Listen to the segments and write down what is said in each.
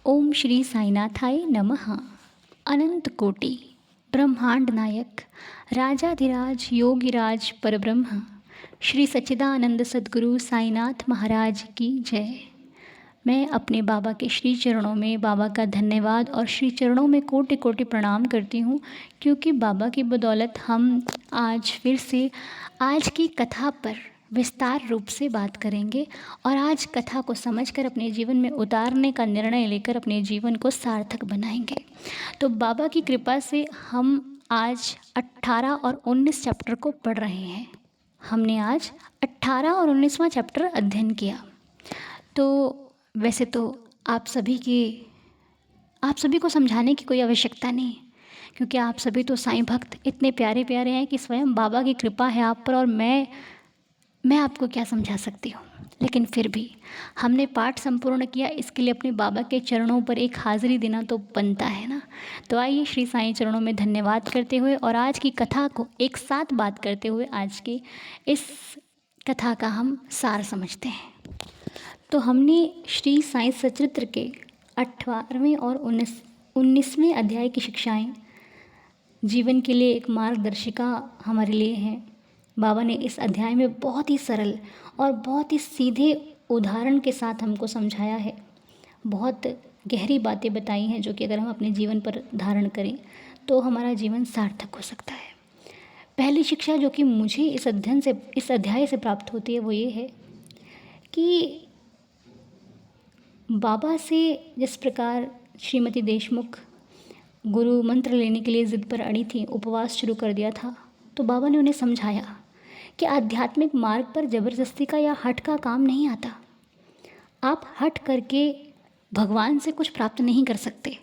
ओम श्री साईनाथाय नमः। अनंत कोटि ब्रह्मांड नायक राजाधिराज योगिराज परब्रह्म श्री सच्चिदानंद सद्गुरु साईनाथ महाराज की जय। मैं अपने बाबा के श्री चरणों में बाबा का धन्यवाद और श्री चरणों में कोटि कोटि प्रणाम करती हूँ, क्योंकि बाबा की बदौलत हम आज फिर से आज की कथा पर विस्तार रूप से बात करेंगे और आज कथा को समझकर अपने जीवन में उतारने का निर्णय लेकर अपने जीवन को सार्थक बनाएंगे। तो बाबा की कृपा से हम आज 18 और 19 चैप्टर को पढ़ रहे हैं। हमने आज 18 और 19वां चैप्टर अध्ययन किया। तो वैसे तो आप सभी को समझाने की कोई आवश्यकता नहीं, क्योंकि आप सभी तो साईं भक्त इतने प्यारे प्यारे हैं कि स्वयं बाबा की कृपा है आप पर, और मैं आपको क्या समझा सकती हूँ। लेकिन फिर भी हमने पाठ संपूर्ण किया, इसके लिए अपने बाबा के चरणों पर एक हाज़िरी देना तो बनता है ना। तो आइए श्री साईं चरणों में धन्यवाद करते हुए और आज की कथा को एक साथ बात करते हुए आज की इस कथा का हम सार समझते हैं। तो हमने श्री साईं सचरित्र के 18वें और 19वें अध्याय की शिक्षाएं जीवन के लिए एक मार्गदर्शिका हमारे लिए हैं। बाबा ने इस अध्याय में बहुत ही सरल और बहुत ही सीधे उदाहरण के साथ हमको समझाया है। बहुत गहरी बातें बताई हैं जो कि अगर हम अपने जीवन पर धारण करें तो हमारा जीवन सार्थक हो सकता है। पहली शिक्षा जो कि मुझे इस अध्याय से प्राप्त होती है वो ये है कि बाबा से जिस प्रकार श्रीमती देशमुख गुरु मंत्र लेने के लिए ज़िद पर अड़ी थी, उपवास शुरू कर दिया था, तो बाबा ने उन्हें समझाया कि आध्यात्मिक मार्ग पर ज़बरदस्ती का या हठ का काम नहीं आता। आप हठ करके भगवान से कुछ प्राप्त नहीं कर सकते।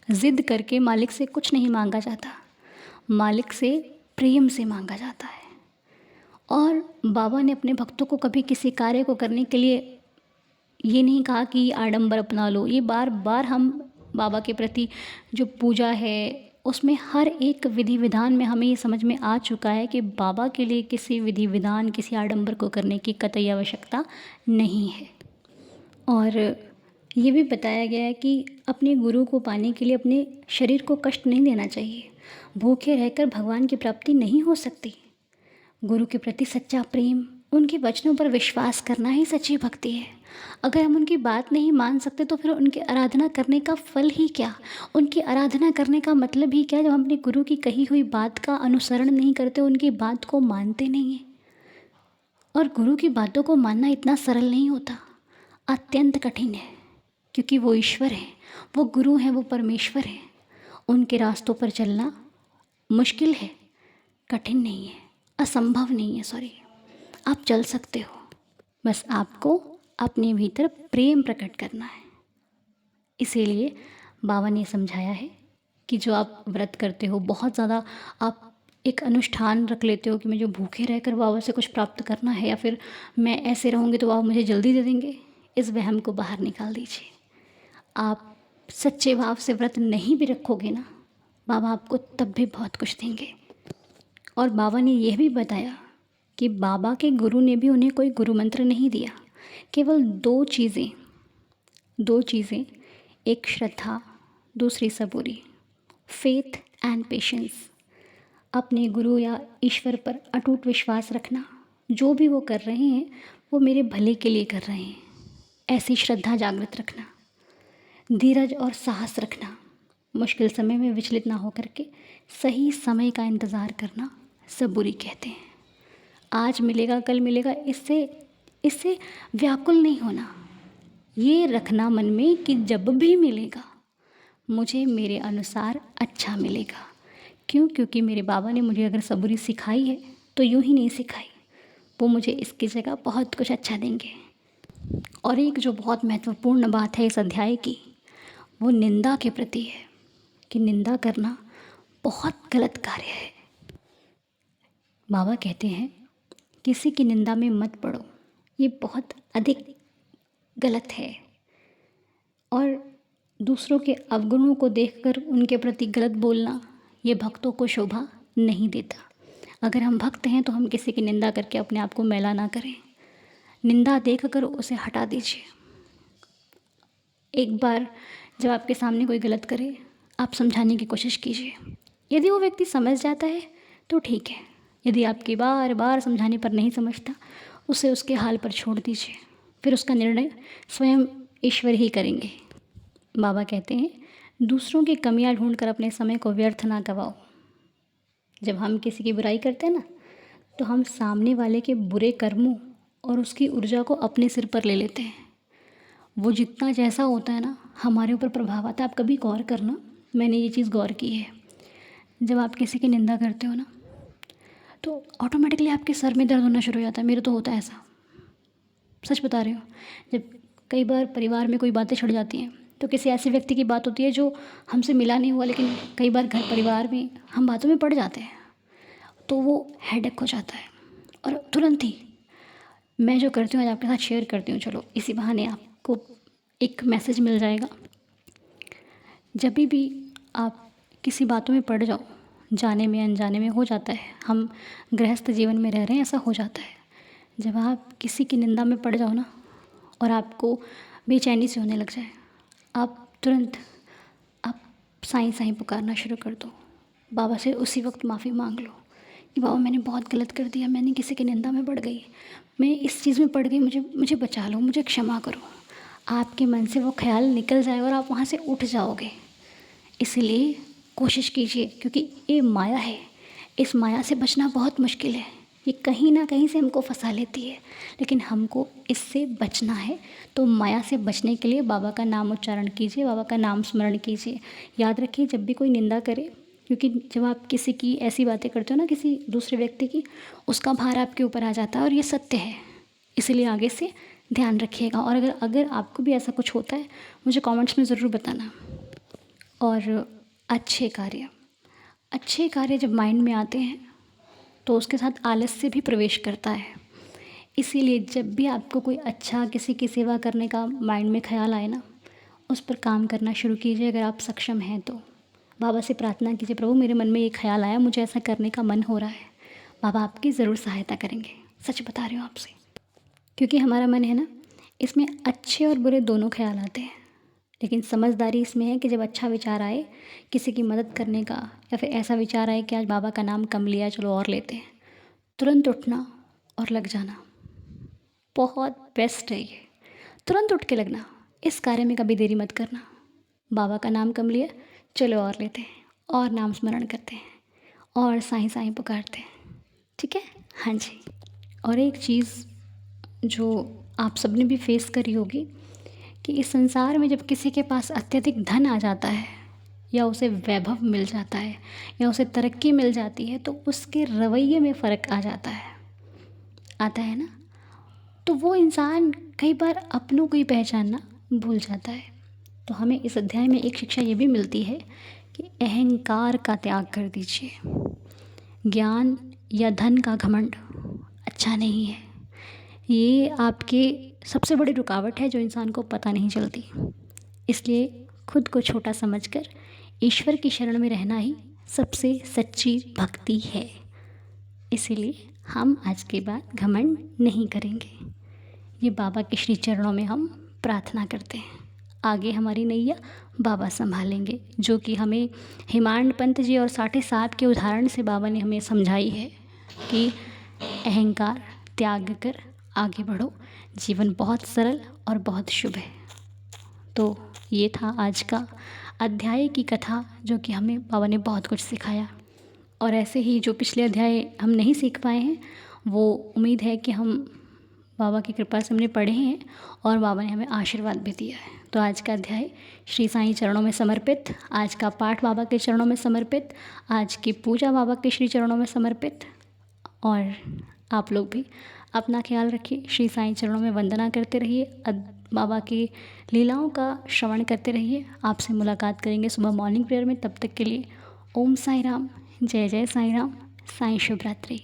ज़िद करके मालिक से कुछ नहीं मांगा जाता, मालिक से प्रेम से मांगा जाता है। और बाबा ने अपने भक्तों को कभी किसी कार्य को करने के लिए ये नहीं कहा कि आडंबर अपना लो। ये बार बार हम बाबा के प्रति जो पूजा है उसमें हर एक विधि विधान में हमें ये समझ में आ चुका है कि बाबा के लिए किसी विधि विधान किसी आडंबर को करने की कतई आवश्यकता नहीं है। और ये भी बताया गया है कि अपने गुरु को पाने के लिए अपने शरीर को कष्ट नहीं देना चाहिए। भूखे रहकर भगवान की प्राप्ति नहीं हो सकती। गुरु के प्रति सच्चा प्रेम, उनके वचनों पर विश्वास करना ही सच्ची भक्ति है। अगर हम उनकी बात नहीं मान सकते तो फिर उनकी आराधना करने का फल ही क्या, उनकी आराधना करने का मतलब ही क्या, जब हम अपने गुरु की कही हुई बात का अनुसरण नहीं करते, उनकी बात को मानते नहीं हैं। और गुरु की बातों को मानना इतना सरल नहीं होता, अत्यंत कठिन है, क्योंकि वो ईश्वर है, वो गुरु हैं, वो परमेश्वर हैं। उनके रास्तों पर चलना मुश्किल है, कठिन नहीं है, असंभव नहीं है। सॉरी, आप चल सकते हो, बस आपको अपने भीतर प्रेम प्रकट करना है। इसीलिए बाबा ने समझाया है कि जो आप व्रत करते हो, बहुत ज़्यादा आप एक अनुष्ठान रख लेते हो कि मुझे भूखे रहकर बाबा से कुछ प्राप्त करना है, या फिर मैं ऐसे रहूँगी तो बाबा मुझे जल्दी दे देंगे, इस वहम को बाहर निकाल दीजिए। आप सच्चे भाव से व्रत नहीं भी रखोगे ना, बाबा आपको तब भी बहुत कुछ देंगे। और बाबा ने यह भी बताया कि बाबा के गुरु ने भी उन्हें कोई गुरु मंत्र नहीं दिया, केवल दो चीज़ें, एक श्रद्धा, दूसरी सबूरी, फेथ एंड पेशेंस। अपने गुरु या ईश्वर पर अटूट विश्वास रखना, जो भी वो कर रहे हैं वो मेरे भले के लिए कर रहे हैं, ऐसी श्रद्धा जागृत रखना। धीरज और साहस रखना, मुश्किल समय में विचलित ना होकर के सही समय का इंतज़ार करना सबूरी कहते हैं। आज मिलेगा कल मिलेगा, इससे व्याकुल नहीं होना। ये रखना मन में कि जब भी मिलेगा मुझे मेरे अनुसार अच्छा मिलेगा। क्यों? क्योंकि मेरे बाबा ने मुझे अगर सबूरी सिखाई है तो यूं ही नहीं सिखाई, वो मुझे इसकी जगह बहुत कुछ अच्छा देंगे। और एक जो बहुत महत्वपूर्ण बात है इस अध्याय की, वो निंदा के प्रति है कि निंदा करना बहुत गलत कार्य है। बाबा कहते हैं किसी की निंदा में मत पड़ो, ये बहुत अधिक गलत है। और दूसरों के अवगुणों को देखकर उनके प्रति गलत बोलना, ये भक्तों को शोभा नहीं देता। अगर हम भक्त हैं तो हम किसी की निंदा करके अपने आप को मैला ना करें। निंदा देखकर उसे हटा दीजिए। एक बार जब आपके सामने कोई गलत करे, आप समझाने की कोशिश कीजिए। यदि वो व्यक्ति समझ जाता है तो ठीक है, यदि आपकी बार बार समझाने पर नहीं समझता, उसे उसके हाल पर छोड़ दीजिए। फिर उसका निर्णय स्वयं ईश्वर ही करेंगे। बाबा कहते हैं, दूसरों की कमियां ढूंढकर अपने समय को व्यर्थ ना गवाओ। जब हम किसी की बुराई करते हैं ना, तो हम सामने वाले के बुरे कर्मों और उसकी ऊर्जा को अपने सिर पर ले लेते हैं। वो जितना जैसा होता है ना, हमारे ऊपर प्रभाव आता है। आप कभी गौर करना, मैंने ये चीज़ गौर की है। जब आप किसी की निंदा करते हो ना, तो ऑटोमेटिकली आपके सर में दर्द होना शुरू हो जाता है। मेरे तो होता है ऐसा, सच बता रही हूँ। जब कई बार परिवार में कोई बातें छिड़ जाती हैं, तो किसी ऐसे व्यक्ति की बात होती है जो हमसे मिला नहीं हुआ, लेकिन कई बार घर परिवार में हम बातों में पड़ जाते हैं, तो वो हेडेक हो जाता है। और तुरंत ही मैं जो करती हूँ आज आपके साथ शेयर करती हूँ। चलो, इसी बहाने आपको एक मैसेज मिल जाएगा। जब भी आप किसी बातों में पड़ जाओ, जाने में अनजाने में हो जाता है, हम गृहस्थ जीवन में रह रहे हैं, ऐसा हो जाता है। जब आप किसी की निंदा में पड़ जाओ ना, और आपको बेचैनी से होने लग जाए, आप तुरंत आप साईं साईं पुकारना शुरू कर दो। बाबा से उसी वक्त माफ़ी मांग लो कि बाबा मैंने बहुत गलत कर दिया, मैंने किसी की निंदा में पड़ गई, मैं इस चीज़ में पड़ गई, मुझे बचा लो, मुझे क्षमा करो। आपके मन से वो ख्याल निकल जाए और आप वहाँ से उठ जाओगे। इसलिए कोशिश कीजिए, क्योंकि ये माया है, इस माया से बचना बहुत मुश्किल है। ये कहीं ना कहीं से हमको फंसा लेती है, लेकिन हमको इससे बचना है। तो माया से बचने के लिए बाबा का नाम उच्चारण कीजिए, बाबा का नाम स्मरण कीजिए। याद रखिए, जब भी कोई निंदा करे, क्योंकि जब आप किसी की ऐसी बातें करते हो ना, किसी दूसरे व्यक्ति की, उसका भार आपके ऊपर आ जाता है, और ये सत्य है। इसलिए आगे से ध्यान रखिएगा। और अगर आपको भी ऐसा कुछ होता है, मुझे कमेंट्स में ज़रूर बताना। और अच्छे कार्य जब माइंड में आते हैं, तो उसके साथ आलस्य भी प्रवेश करता है। इसीलिए जब भी आपको कोई अच्छा किसी की सेवा करने का माइंड में ख्याल आए ना, उस पर काम करना शुरू कीजिए। अगर आप सक्षम हैं तो बाबा से प्रार्थना कीजिए, प्रभु मेरे मन में ये ख्याल आया, मुझे ऐसा करने का मन हो रहा है। बाबा आपकी ज़रूर सहायता करेंगे, सच बता रही हूँ आपसे। क्योंकि हमारा मन है ना, इसमें अच्छे और बुरे दोनों ख्याल आते हैं। लेकिन समझदारी इसमें है कि जब अच्छा विचार आए किसी की मदद करने का, या फिर ऐसा विचार आए कि आज बाबा का नाम कम लिया, चलो और लेते हैं, तुरंत उठना और लग जाना बहुत बेस्ट है। ये तुरंत उठ के लगना, इस कार्य में कभी देरी मत करना। बाबा का नाम कम लिया, चलो और लेते हैं, और नाम स्मरण करते हैं, और साईं साईं पुकारते हैं। ठीक है, हाँ जी। और एक चीज़ जो आप सबने भी फेस करी होगी, कि इस संसार में जब किसी के पास अत्यधिक धन आ जाता है, या उसे वैभव मिल जाता है, या उसे तरक्की मिल जाती है, तो उसके रवैये में फ़र्क आ जाता है, आता है ना। तो वो इंसान कई बार अपनों को ही पहचानना भूल जाता है। तो हमें इस अध्याय में एक शिक्षा ये भी मिलती है कि अहंकार का त्याग कर दीजिए। ज्ञान या धन का घमंड अच्छा नहीं है। ये आपके सबसे बड़ी रुकावट है, जो इंसान को पता नहीं चलती। इसलिए खुद को छोटा समझकर ईश्वर की शरण में रहना ही सबसे सच्ची भक्ति है। इसीलिए हम आज के बाद घमंड नहीं करेंगे। ये बाबा के श्री चरणों में हम प्रार्थना करते हैं। आगे हमारी नैया बाबा संभालेंगे, जो कि हमें हिमांड पंत जी और साठे साहब के उदाहरण से बाबा ने हमें समझाई है कि अहंकार त्याग कर आगे बढ़ो, जीवन बहुत सरल और बहुत शुभ है। तो ये था आज का अध्याय की कथा, जो कि हमें बाबा ने बहुत कुछ सिखाया। और ऐसे ही जो पिछले अध्याय हम नहीं सीख पाए हैं, वो उम्मीद है कि हम बाबा की कृपा से हमने पढ़े हैं, और बाबा ने हमें आशीर्वाद भी दिया है। तो आज का अध्याय श्री साईं चरणों में समर्पित, आज का पाठ बाबा के चरणों में समर्पित, आज की पूजा बाबा के श्री चरणों में समर्पित। और आप लोग भी अपना ख्याल रखिए, श्री साईं चरणों में वंदना करते रहिए, बाबा की लीलाओं का श्रवण करते रहिए। आपसे मुलाकात करेंगे सुबह मॉर्निंग प्रेयर में। तब तक के लिए ओम साईं राम, जय जय साईं राम, साईं शुभ रात्रि।